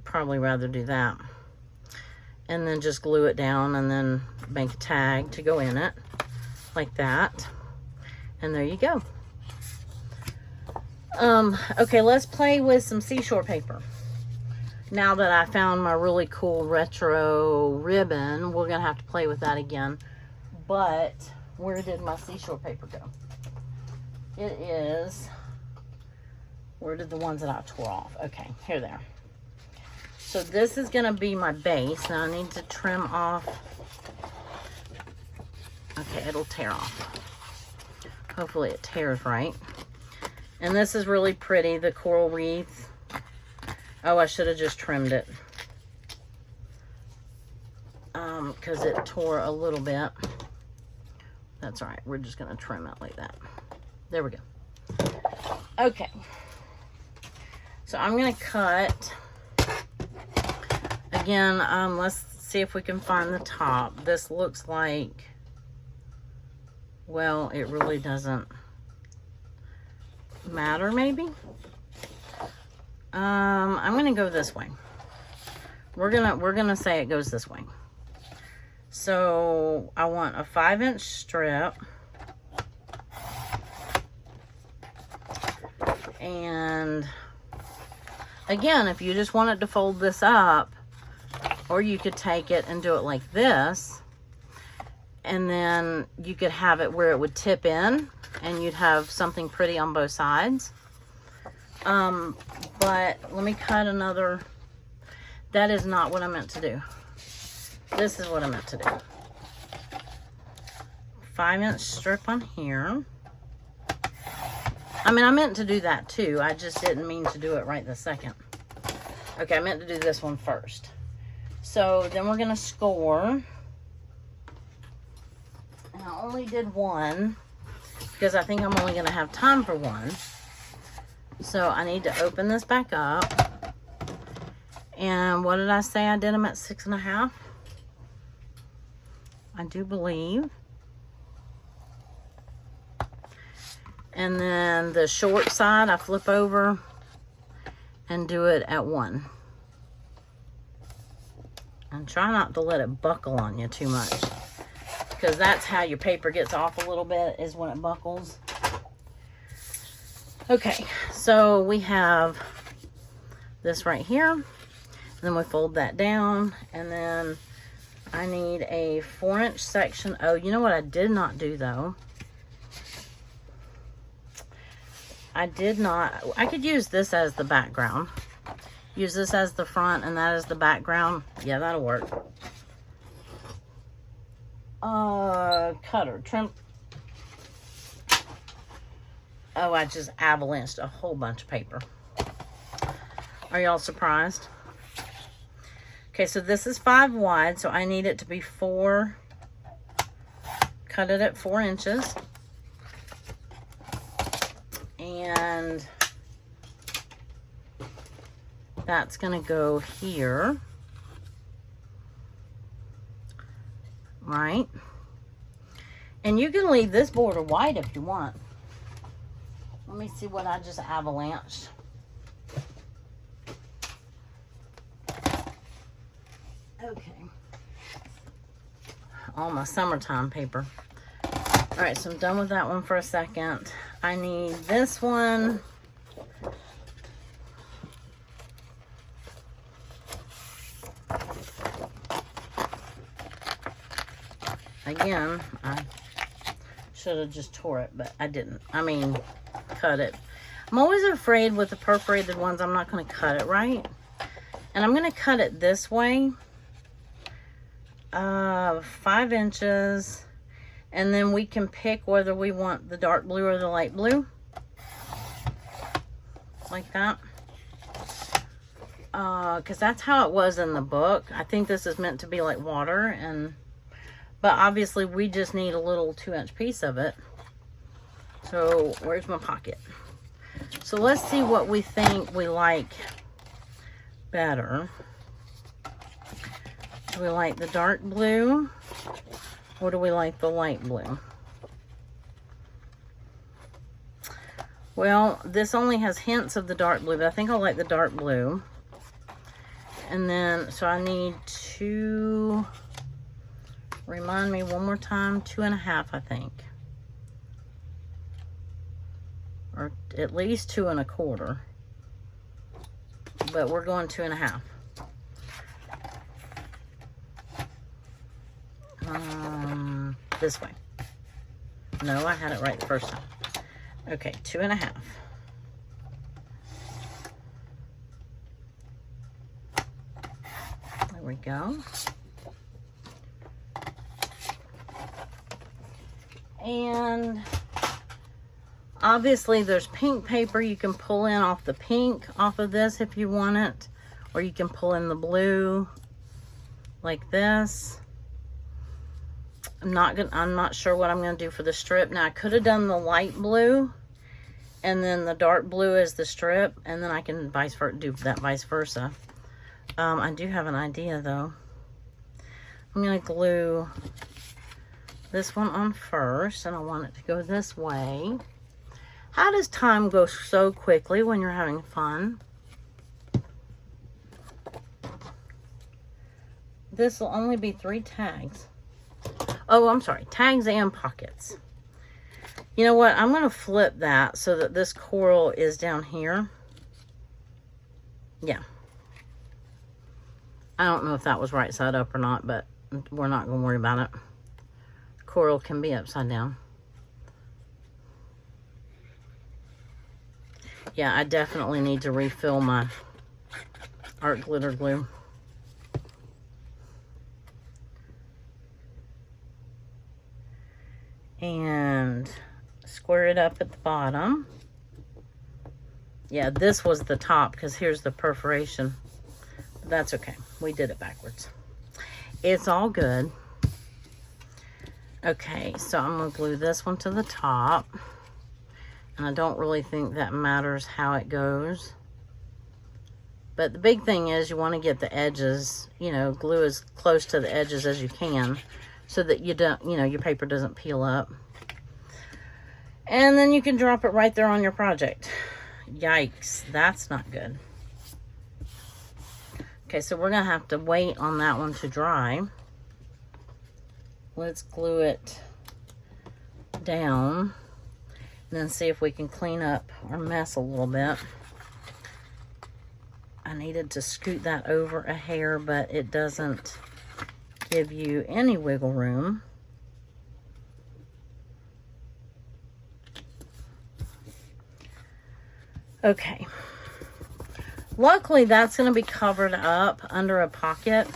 probably rather do that. And then just glue it down and then make a tag to go in it like that. And there you go. Okay, let's play with some seashore paper. Now that I found my really cool retro ribbon, we're gonna have to play with that again. But where did my seashore paper go? It is, where did the ones that I tore off? Okay, here they are. So this is gonna be my base. Now I need to trim off. Okay, it'll tear off. Hopefully it tears right. And this is really pretty, the coral wreath. Oh, I should have just trimmed it. Because it tore a little bit. That's all right. We're just going to trim it like that. There we go. Okay. So I'm going to cut. Again, let's see if we can find the top. This looks like, well, it really doesn't matter, maybe. I'm gonna go this way. We're gonna say it goes this way. So I want a 5-inch strip, and again, if you just wanted to fold this up, or you could take it and do it like this, and then you could have it where it would tip in and you'd have something pretty on both sides. But let me cut another. That is not what I meant to do. This is what I meant to do. 5-inch strip on here. I mean, I meant to do that too. I just didn't mean to do it right this second. Okay, I meant to do this one first. So then we're gonna score. And I only did one because I think I'm only gonna have time for one. So I need to open this back up. And what did I say? I did them at 6.5. I do believe. And then the short side, I flip over and do it at 1. And try not to let it buckle on you too much, because that's how your paper gets off a little bit, is when it buckles. Okay, so we have this right here, and then we fold that down, and then I need a 4-inch section. Oh, you know what I did not do though? I could use this as the background. Use this as the front and that as the background. Yeah, that'll work. Cutter, trim. Oh, I just avalanched a whole bunch of paper. Are y'all surprised? Okay, so this is 5 wide, so I need it to be 4. Cut it at 4 inches. And that's gonna go here. Right? And you can leave this border white if you want. Let me see what I just avalanched. Okay. All my summertime paper. All right, so I'm done with that one for a second. I need this one. Again, I should have just tore it, but I didn't. I mean, cut it. I'm always afraid with the perforated ones, I'm not going to cut it right. And I'm going to cut it this way. 5 inches. And then we can pick whether we want the dark blue or the light blue. Like that. Because that's how it was in the book. I think this is meant to be like water. But obviously we just need a little 2-inch piece of it. So where's my pocket? So let's see what we think we like better. Do we like the dark blue or do we like the light blue? Well, this only has hints of the dark blue, but I think I like the dark blue. And then, so I need two, remind me one more time, 2.5, I think. Or at least 2 1/4. But we're going 2.5. This way. No, I had it right the first time. Okay, 2.5. There we go. And obviously there's pink paper you can pull in off the pink off of this if you want it, or you can pull in the blue like this. I'm not sure what I'm going to do for the strip. Now I could have done the light blue and then the dark blue as the strip, and then I can do that vice versa. I do have an idea though. I'm going to glue this one on first, and I want it to go this way. How does time go so quickly when you're having fun? This will only be 3 tags. Oh, I'm sorry, tags and pockets. You know what? I'm going to flip that so that this coral is down here. Yeah. I don't know if that was right side up or not, but we're not going to worry about it. Coral can be upside down. Yeah, I definitely need to refill my art glitter glue. And square it up at the bottom. Yeah, this was the top because here's the perforation. But that's okay. We did it backwards. It's all good. Okay, so I'm going to glue this one to the top. And I don't really think that matters how it goes. But the big thing is you want to get the edges, you know, glue as close to the edges as you can, so that you don't, you know, your paper doesn't peel up. And then you can drop it right there on your project. Yikes, that's not good. Okay, so we're gonna have to wait on that one to dry. Let's glue it down and then see if we can clean up our mess a little bit. I needed to scoot that over a hair, but it doesn't give you any wiggle room. Okay. Luckily, that's going to be covered up under a pocket.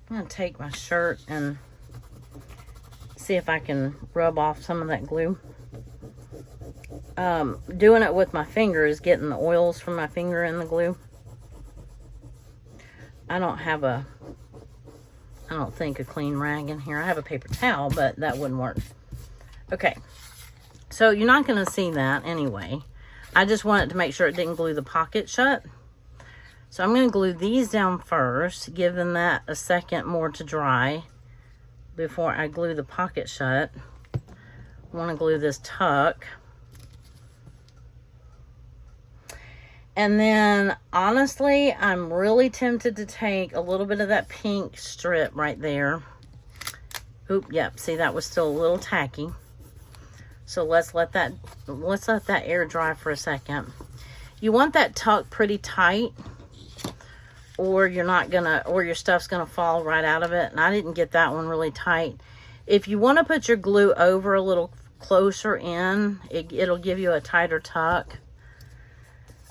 I'm going to take my shirt and see if I can rub off some of that glue. Doing it with my finger is getting the oils from my finger in the glue. I don't think a clean rag in here. I have a paper towel, but that wouldn't work. Okay, so you're not going to see that anyway. I just wanted to make sure it didn't glue the pocket shut. So I'm going to glue these down first, giving that a second more to dry before I glue the pocket shut. I want to glue this tuck. And then, honestly, I'm really tempted to take a little bit of that pink strip right there. Oop, yep, see, that was still a little tacky. So let's let that air dry for a second. You want that tuck pretty tight, or you're not gonna, or your stuff's gonna fall right out of it. And I didn't get that one really tight. If you want to put your glue over a little closer in, it'll give you a tighter tuck.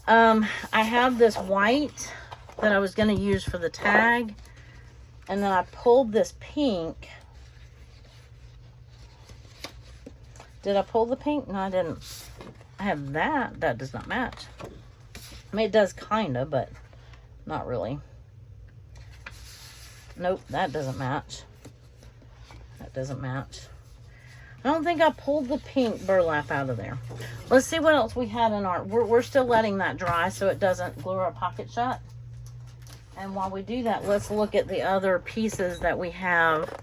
I have this white that I was going to use for the tag, and then I pulled this pink. Did I pull the pink? No, I didn't. I have that. That does not match. I mean, it does kind of, but not really. Nope, that doesn't match. That doesn't match. I don't think I pulled the pink burlap out of there. Let's see what else we had in our... We're still letting that dry so it doesn't glue our pocket shut. And while we do that, let's look at the other pieces that we have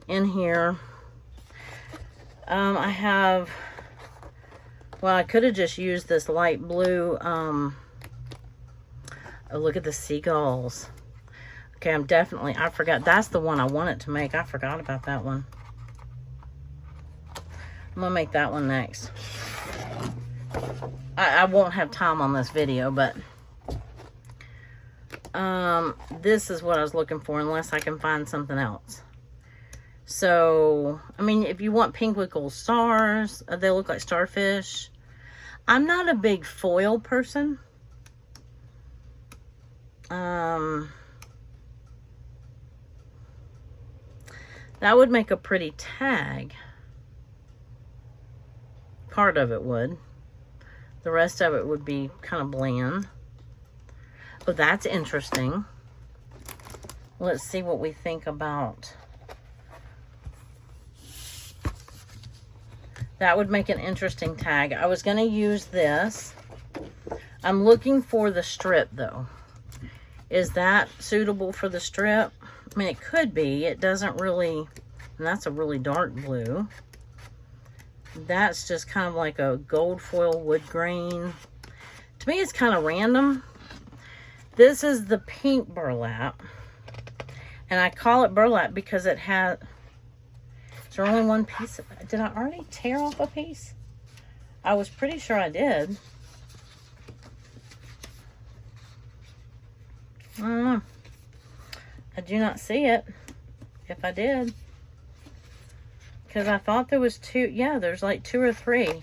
in here. I have... Well, I could have just used this light blue... Oh, look at the seagulls. Okay, I forgot. That's the one I wanted to make. I forgot about that one. I'm gonna make that one next. I won't have time on this video, but this is what I was looking for, unless I can find something else. So, I mean, if you want pink with gold stars, they look like starfish. I'm not a big foil person. That would make a pretty tag. Part of it would. The rest of it would be kind of bland. But that's interesting. Let's see what we think about. That would make an interesting tag. I was going to use this. I'm looking for the strip though. Is that suitable for the strip? I mean, it could be. It doesn't really... And that's a really dark blue. That's just kind of like a gold foil wood grain. To me, it's kind of random. This is the pink burlap. And I call it burlap because it has... Is there only one piece of it? Did I already tear off a piece? I was pretty sure I did. I don't know. I do not see it. If I did. Because I thought there was two. Yeah, there's like 2 or 3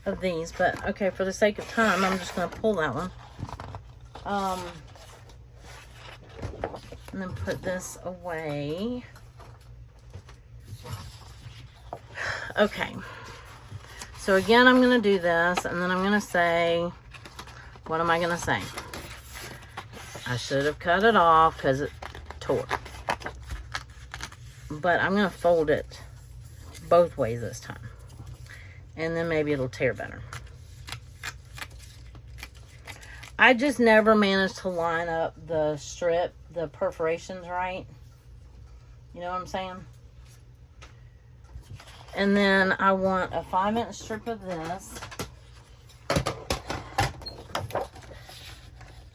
of these. But, okay, for the sake of time, I'm just going to pull that one. And then put this away. Okay. So, again, I'm going to do this. And then I'm going to say... What am I going to say? I should have cut it off because it tore. But I'm going to fold it both ways this time. And then maybe it'll tear better. I just never managed to line up the strip, the perforations right. You know what I'm saying? And then I want a 5-inch strip of this.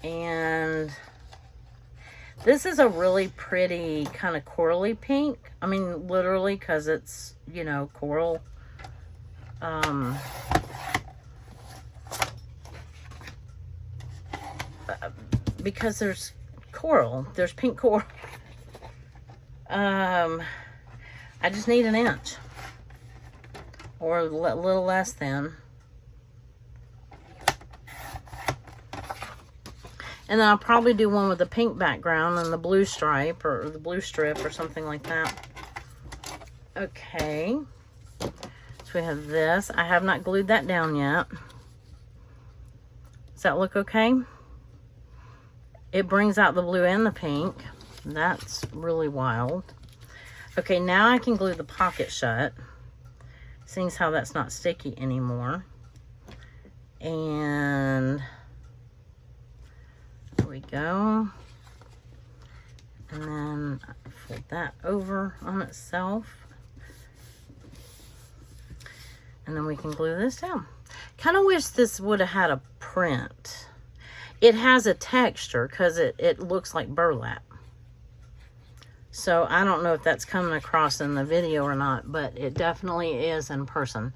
And this is a really pretty kind of corally pink. I mean, literally, because it's, you know, coral. Because there's coral. There's pink coral. I just need 1 inch. Or a little less than. And then I'll probably do one with the pink background and the blue stripe or the blue strip or something like that. Okay. So we have this. I have not glued that down yet. Does that look okay? It brings out the blue and the pink. That's really wild. Okay, now I can glue the pocket shut. Seeing how that's not sticky anymore. And... we go. And then I fold that over on itself. And then we can glue this down. Kind of wish this would have had a print. It has a texture because it looks like burlap. So I don't know if that's coming across in the video or not, but it definitely is in person.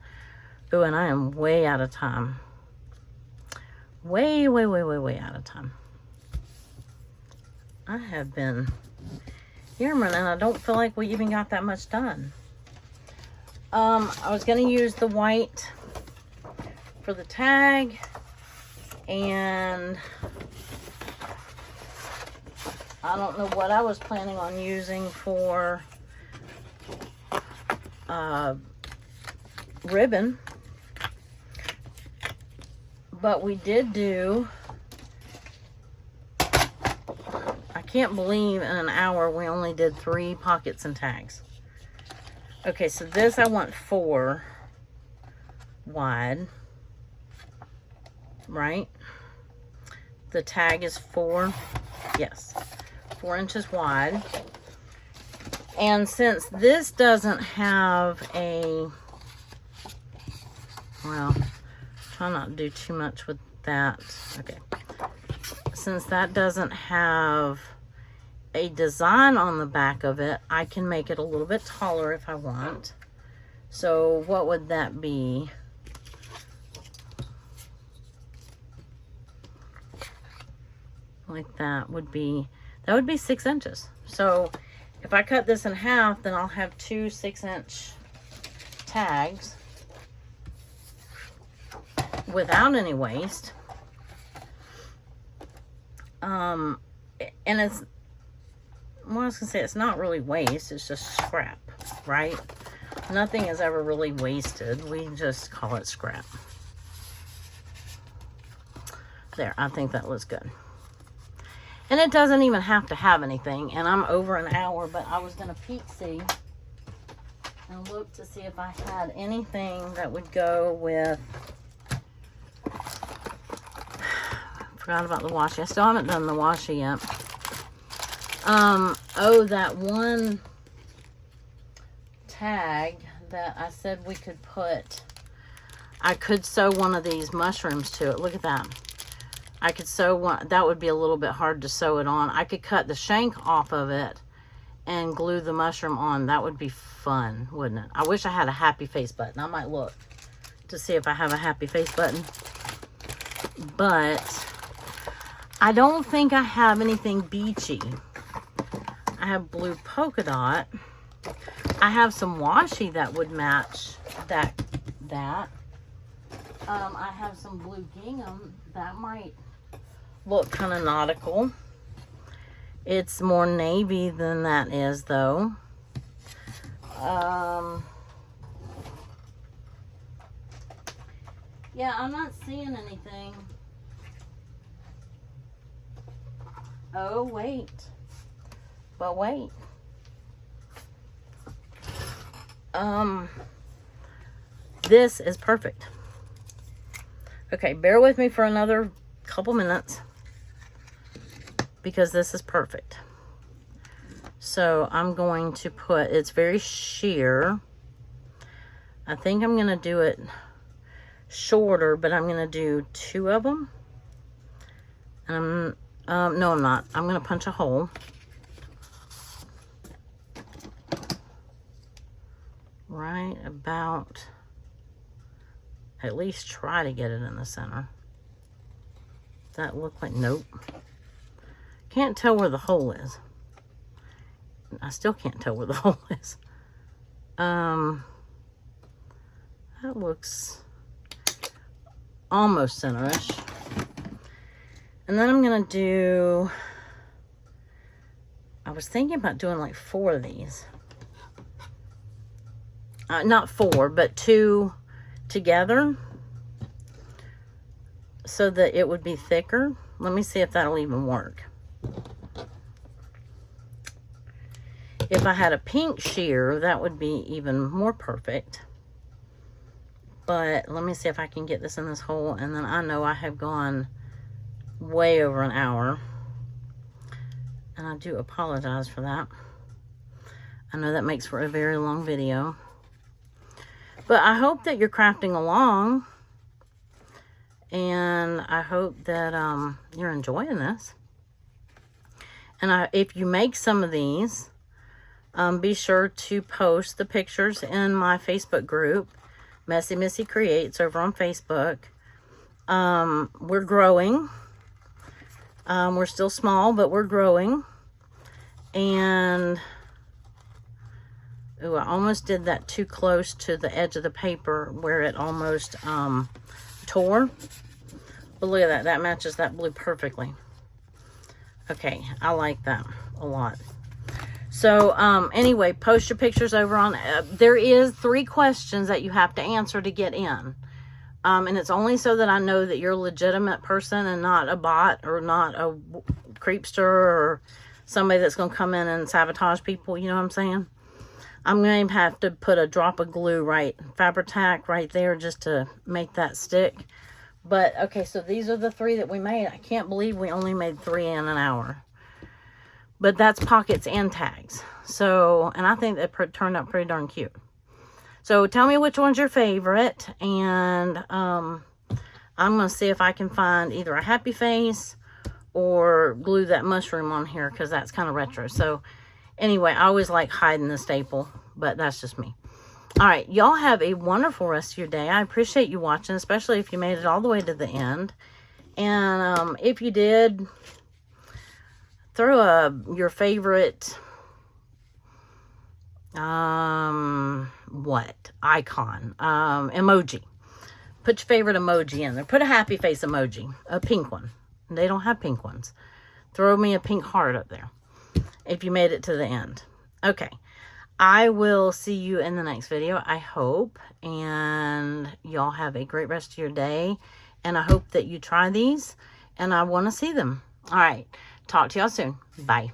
Ooh, and I am way out of time. Way out of time. I have been yammering and I don't feel like we even got that much done. I was going to use the white for the tag, and I don't know what I was planning on using for ribbon, but we did do... I can't believe in an hour we only did 3 pockets and tags. Okay, so this I want 4 wide, right? The tag is 4, yes, 4 inches wide. And since this doesn't have a, well, try not to do too much with that. Okay. Since that doesn't have a design on the back of it, I can make it a little bit taller if I want. So what would that be? Like that would be 6 inches. So if I cut this in half, then I'll have 2 6-inch tags without any waste. And it's, well, I was gonna say, it's not really waste, it's just scrap, right? Nothing is ever really wasted. We just call it scrap. There, I think that looks good. And it doesn't even have to have anything. And I'm over an hour, but I was gonna peek see and look to see if I had anything that would go with, forgot about the washi. I still haven't done the washi yet. Oh, that one tag that I said we could put, I could sew one of these mushrooms to it. Look at that. I could sew one, that would be a little bit hard to sew it on. I could cut the shank off of it and glue the mushroom on. That would be fun, wouldn't it? I wish I had a happy face button. I might look to see if I have a happy face button. But I don't think I have anything beachy. I have blue polka dot. I have some washi that would match that. I have some blue gingham that might look kind of nautical. It's more navy than that is, though. Yeah, I'm not seeing anything. Oh, wait. But wait. This is perfect. Okay, bear with me for another couple minutes because this is perfect. So I'm going to put, it's very sheer. I think I'm going to do it shorter, but I'm going to do 2 of them. And no, I'm not. I'm going to punch a hole. Right about, at least try to get it in the center. That look like, nope. Can't tell where the hole is. I still can't tell where the hole is. That looks almost center-ish. And then I'm gonna do, I was thinking about doing like 4 of these. Not 4, but 2 together so that it would be thicker. Let me see if that'll even work. If I had a pink sheer, that would be even more perfect. But let me see if I can get this in this hole, and then I know I have gone way over an hour. And I do apologize for that. I know that makes for a very long video. But I hope that you're crafting along. And I hope that you're enjoying this. And if you make some of these, be sure to post the pictures in my Facebook group, MessyMissy Creates, over on Facebook. We're growing. We're still small, but we're growing. And ooh, I almost did that too close to the edge of the paper where it almost tore. But look at that. That matches that blue perfectly. Okay, I like that a lot. So, anyway, post your pictures over on... there is 3 questions that you have to answer to get in. And it's only so that I know that you're a legitimate person and not a bot or not a creepster or somebody that's going to come in and sabotage people. You know what I'm saying? I'm going to have to put a drop of glue Fabri-Tac right there just to make that stick. But, okay, so these are the 3 that we made. I can't believe we only made 3 in an hour. But that's pockets and tags. So, and I think that turned out pretty darn cute. So, tell me which one's your favorite. And I'm going to see if I can find either a happy face or glue that mushroom on here, because that's kind of retro. So, anyway, I always like hiding the staple, but that's just me. All right, y'all have a wonderful rest of your day. I appreciate you watching, especially if you made it all the way to the end. And if you did, throw your favorite icon, emoji. Put your favorite emoji in there. Put a happy face emoji, a pink one. They don't have pink ones. Throw me a pink heart up there if you made it to the end. Okay, I will see you in the next video, I hope, and y'all have a great rest of your day, and I hope that you try these, and I want to see them. All right, talk to y'all soon. Bye.